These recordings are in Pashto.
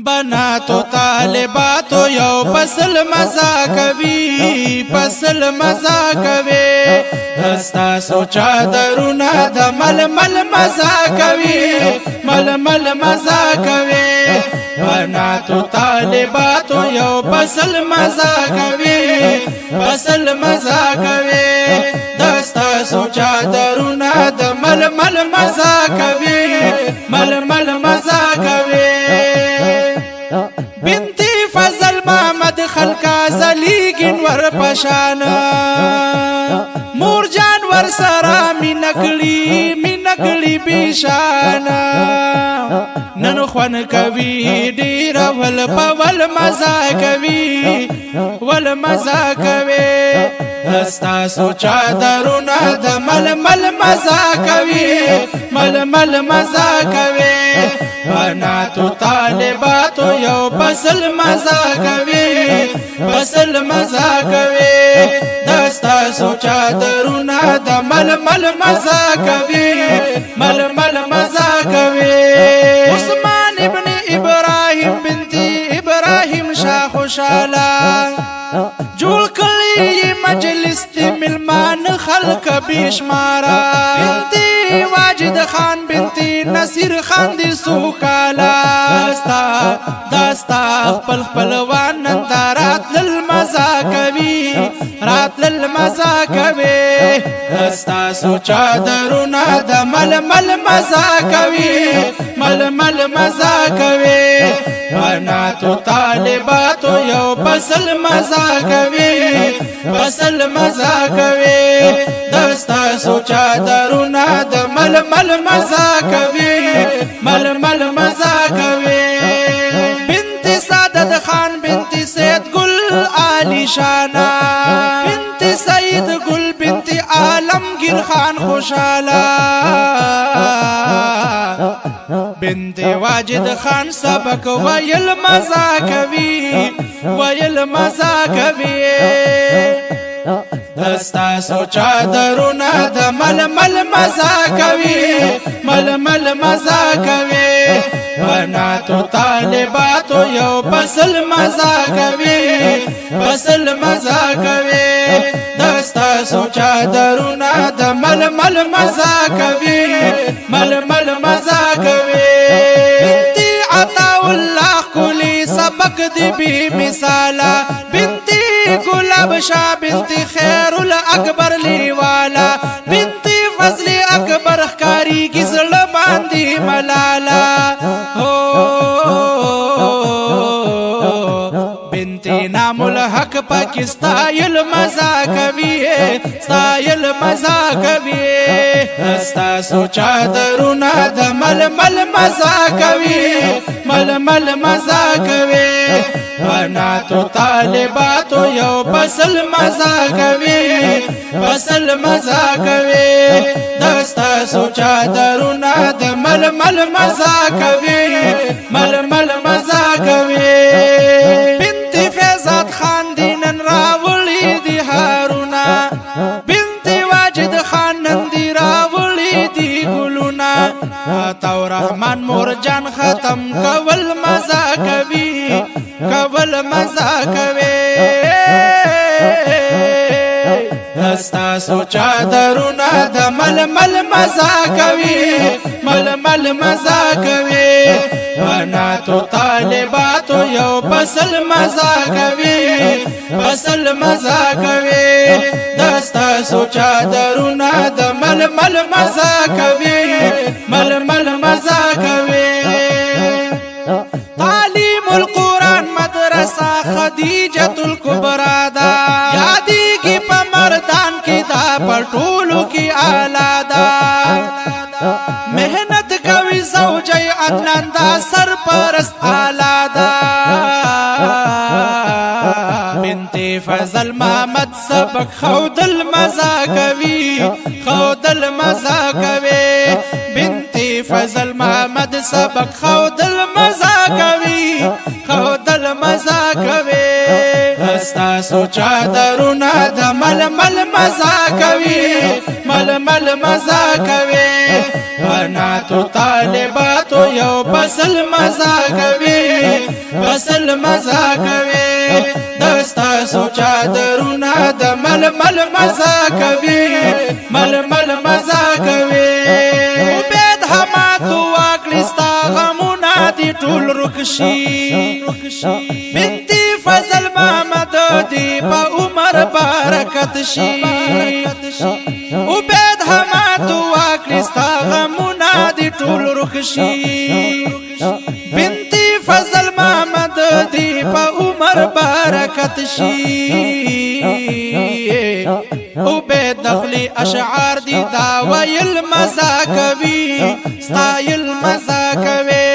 بناتو طالباتو یو پسل مزا کوي پسل مزا کوي دستا سوچا درونا د ململ مزا کوي ململ مزا کوي بناتو طالباتو یو پسل مزا کوي پسل مزا کوي دستا سوچا درونا د ململ مزا کوي ململ مزا کوي بنتي فضل محمد خلقا زلیگن ور پشانا مور جان ور سرا مینکلی بیشانا نن خوان کوي ډیر ول پول مزا کوي ول مزا کوي دستا سوچا درونا د ململ مزا کوي ململ مزا کوي بناتو طالباتو یو پسل مزا کوي پسل مزا کوي دستا سوچا درونا د ململ مزا کوي ململ مزا کوي عثمان ابن ابراهیم بنتي ابراهیم شاه خوشالا جوړ کړی مجلس تی ملمان خلق بیشمارا بنتي واجد خان بنتي نصیر خان دی سوکالا داستا خپل خپلوان رات للمزا کوي رات للمزا کوي داستا سوچا درونا د ململ مزا کوي ململ مزا کوي بناتو طالباتو یو پسل مزا کوي پسل مزا کوي داستا سوچا درونا د ململ مزا کوي ململ مزا کوي بنت سعادت خان بنت سید گل علی شانا بنت سید گل بنت عالمگیر خان خوشالا بنت واجد خان سبق ویل مزا کوي ویل مزا کوي دستا سوچا درونا د ململ مزا کوي ململ مزا کوي بناتو طالباتو یو پسل مزا کوي پسل مزا کوي دستا سوچا درونا د ململ مزا کوي ململ مزا کوي بنتي عطا الله کلی سبق دی بی مثالا بنتي گلاب شاہ بنتي خیر الاکبر لیوالا بنتي فضل اکبر خکاری کی زړه باندې ملالا بنتي نام الحق پاکستان مزا کوي ستایل مزا کوي دستا سوچا درونا د ململ مزا کوي ململ مزا کوي بناتو طالباتو یو پسل مزا کوي پسل مزا کوي دستا سوچا درونا د ململ مزا کوي ململ مزا کوي بنتي فیضات خان دینن راولی دی هارونا بنتي واجد خان نندی راولی دی گلونا عطا رحمان مورجان ختم کول مزا کوي کول مزا کوي دستا سوچا درونا د ململ مزا کوي ململ مزا کوي بناتو طالباتو یو پسل مزا کوي پسل مزا کوي دستا سوچا درونا د ململ مزا کوي ململ مزا کوي تعلیم القرآن مدرسہ خدیجة الکبرى دا یادی کی پا مردان کی دا پٹولو کی آلا دا محنت کوي زوجي عدنان دا سرپرست آلا دا بنتي فضل محمد سبق خودل مزا کوي خودل مزا کوي بنتي فضل محمد سبق خودل مزا کوي خودل مزا کوي دستا سوچا درونا د ململ مزا کوي ململ مزا کوي بناتو طالباتو یو پسل مزا کوي بسل مزا کوي دستا سوچا درونه د ململ مزا کوي ململ مزا کوي عبید حماتو واکلستا غمونه دي ټول رکشي بنتي فضل محمد دی په عمر برکت شي عبید حماتو واکلستا غمونه دي ټول رکشي بنتي فضل محمد دی په عمر برکت شي عبید دخلی اشعار دی دا ویل مزا کوي ستایل مزا کوي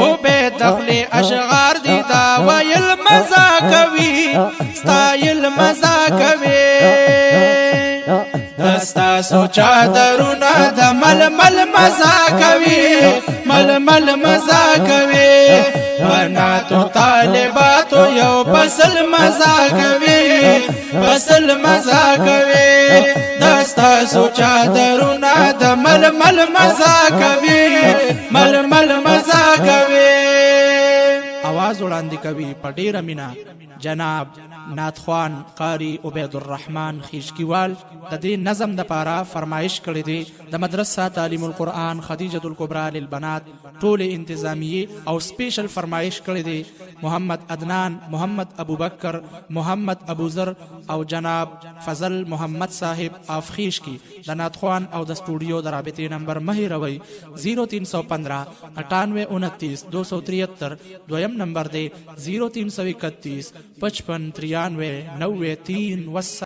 عبید دخلی اشعار دی دا ویل مزا کوي ستایل مزا کوي دستا سوچا درونه د ململ مزا کوي ململ مزا کوي بناتو طالباتو یو بسل مزا کوي بسل مزا کوي دستا سوچا درونه د ململ مزا کوي ململ مزا کوي आवाज وړاندې کوي په ډیره مینا جناب ناتخوان قاری عبید الرحمن خیشکیوال د دې نظم د پاره فرمایش کړی دی د مدرسه تعلیم القرآن خدیجه الکبرى للبنات ټول انتظامیه او سپیشل فرمایش کړی دی محمد عدنان محمد ابوبکر محمد ابوذر او جناب فضل محمد صاحب افخیش کی د ناتخوان او د سټوډیو د رابطې نمبر مه هیروئ 0315 9829 273 دویم نمبر دی 0331 55 93 93